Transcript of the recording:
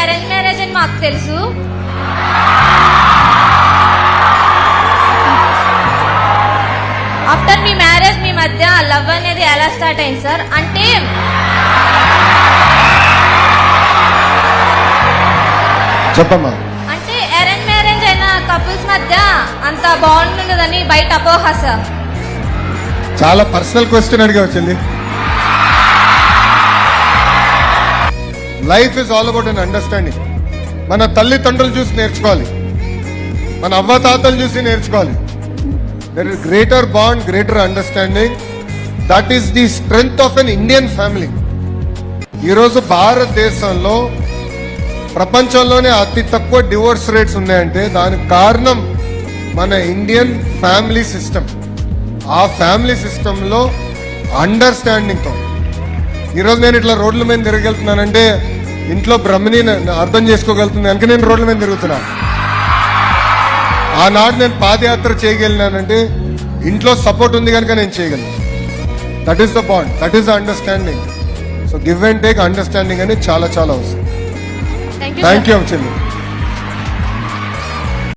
Arrange marriage అని మాకు తెలుసు. ఆఫ్టర్ మీ మ్యారేజ్ మీ మధ్య లవ్ అనేది ఎలా స్టార్ట్ అయింది సార్? అంటే చెప్పమ్మా. అంటే అరేంజ్ మ్యారేజ్ అయిన కపుల్స్ మధ్య అంత బాగుంటుందని బయట అపోహ సార్. చాలా పర్సనల్ క్వశ్చన్ అడిగావు చెల్లి. Life is all about an understanding. మన తల్లిదండ్రులు చూసి నేర్చుకోవాలి, మన అవ్వతాతలు చూసి నేర్చుకోవాలి. There is greater bond, greater understanding. That is the strength of an Indian family. ఈరోజు భారతదేశంలో ప్రపంచంలోనే అతి తక్కువ డివోర్స్ రేట్స్ ఉన్నాయంటే దానికి కారణం మన ఇండియన్ ఫ్యామిలీ సిస్టమ్. ఆ ఫ్యామిలీ సిస్టంలో అండర్స్టాండింగ్తో ఈరోజు నేను ఇట్లా రోడ్ల మీద తిరగలుగుతున్నానంటే ఇంట్లో బ్రహ్మని అర్థం చేసుకోగలుగుతుంది కనుక నేను రోడ్ల మీద తిరుగుతున్నాను. ఆనాడు నేను పాదయాత్ర చేయగలిగినానంటే ఇంట్లో సపోర్ట్ ఉంది కనుక నేను చేయగలను. That is the bond, that is the understanding. So give and take understanding అనేది చాలా చాలా అవసరం. థ్యాంక్ యూ థ్యాంక్ యూ చెల్లి.